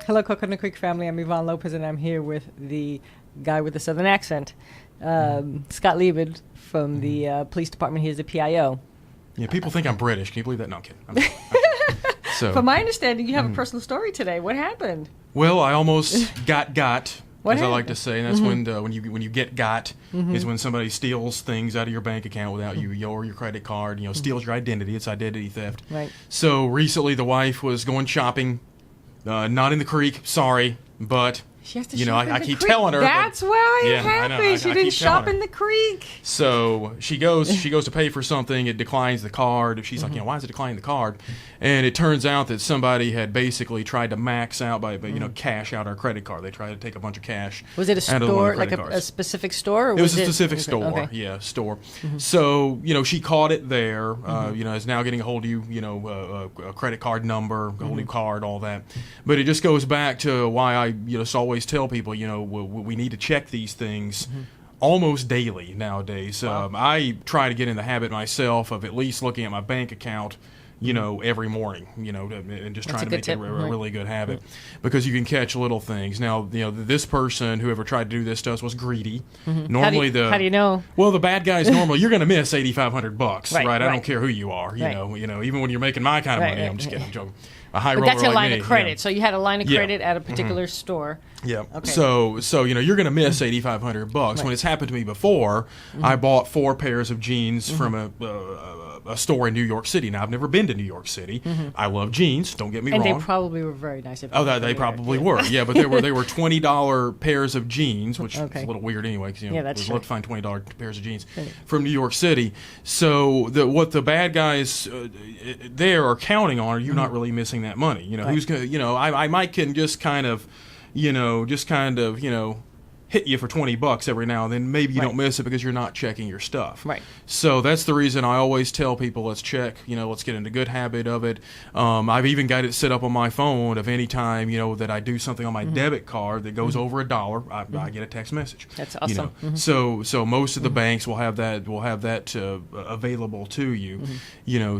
Hello, Coconut Creek family. I'm Yvonne Lopez, and I'm here with the guy with the southern accent, Scott Leamon from the police department. He's the PIO. Yeah, people think I'm British. Can you believe that? No, I'm kidding. I'm so, from my understanding, you have a personal story today. What happened? Well, I almost got. What as happened? I like to say, and that's when you get got is when somebody steals things out of your bank account without you or your credit card. Steals your identity. It's identity theft. Right. So recently, the wife was going shopping, not in the creek. Sorry, but. She has to shop in I the keep creek. Telling her. That's why it I happened. know. She I didn't keep shop telling in the creek. So she goes to pay for something. It declines the card. She's like, why is it declining the card? And it turns out that somebody had basically tried to max out by cash out our credit card. They tried to take a bunch of cash. Was it a out of one of store, the like credit a cards. specific store? Or It was a it specific store. Okay. Yeah, store. So she caught it there. Is now getting a hold of you. A credit card number, a whole new card, all that. But it just goes back to why I always tell people we need to check these things almost daily nowadays. Wow. I try to get in the habit myself of at least looking at my bank account every morning, and just trying to make it a really good habit because you can catch little things. Now, this person, whoever tried to do this to us, was greedy. Normally, how do you know? Well, the bad guys normally you're going to miss $8,500, Right, right? I right. don't care who you are, Right. even when you're making my kind of money. Right, I'm just right. kidding, I'm joking. A high But roller that's your like line me, of credit. So you had a line of credit at a particular store. Yeah. Okay. So you're going to miss $8,500. Right. When it's happened to me before, I bought 4 pairs of jeans from a store in New York City. Now I've never been to New York City. I love jeans. Don't get me wrong. And they probably were very nice. They probably were. Yeah, but they were $20 pairs of jeans, which Okay. is a little weird anyway. Because that's it's true. love to find $20 pairs of jeans Right. from New York City. So what the bad guys there are counting on are you not really missing that money. Who's going to I might can just kind of hit you for $20 every now and then. Maybe you don't miss it because you're not checking your stuff. Right. So that's the reason I always tell people, let's check. Let's get in a good habit of it. I've even got it set up on my phone of any time that I do something on my debit card that goes over $1, I get a text message. That's awesome. So most of the banks will have that available to you.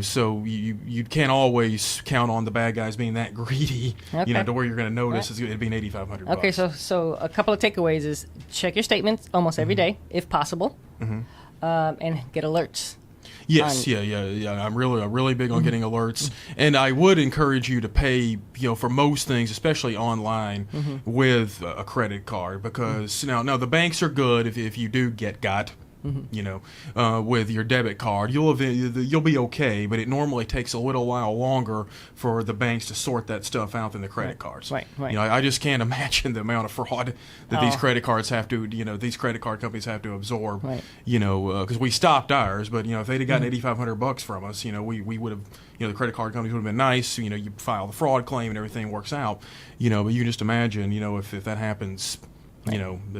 So you can't always count on the bad guys being that greedy. Okay. To where you're going to notice it being $8,500. Okay, so a couple of takeaways is check your statements almost every day, if possible, and get alerts. Yes, yeah. I'm really big on getting alerts, and I would encourage you to pay, for most things, especially online, with a credit card because now the banks are good if you do get got. With your debit card, you'll be okay, but it normally takes a little while longer for the banks to sort that stuff out than the credit cards. Right. I just can't imagine the amount of fraud that these credit cards have to, these credit card companies have to absorb. Right. Because we stopped ours, but if they'd have gotten $8,500 from us, we would have, the credit card companies would have been nice. You file the fraud claim and everything works out. But you can just imagine, if that happens.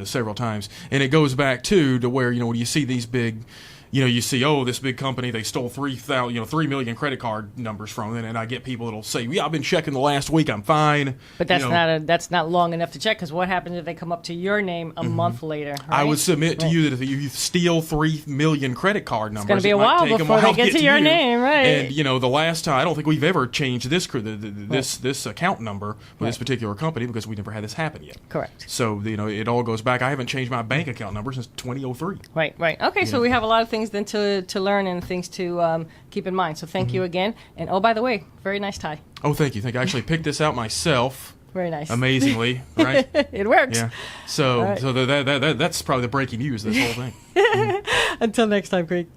Several times. And it goes back to where, when you see these big, you see, this big company, they stole 3 million credit card numbers from it. And I get people that'll say, I've been checking the last week, I'm fine. But that's not long enough to check, because what happens if they come up to your name a month later? Right? I would submit to you that if you steal 3 million credit card numbers, it's going to be a while before they get to your name, right? And the last time, I don't think we've ever changed this account number for this particular company because we never had this happen yet. Correct. So it all goes back. I haven't changed my bank account number since 2003. Right. Okay, so we have a lot of things then to learn and things to keep in mind. So thank you again. And by the way, very nice tie. Oh, thank you. I actually picked this out myself. Very nice. Amazingly, right? It works. Yeah. So right. that's probably the breaking news of this whole thing. Until next time, Creek.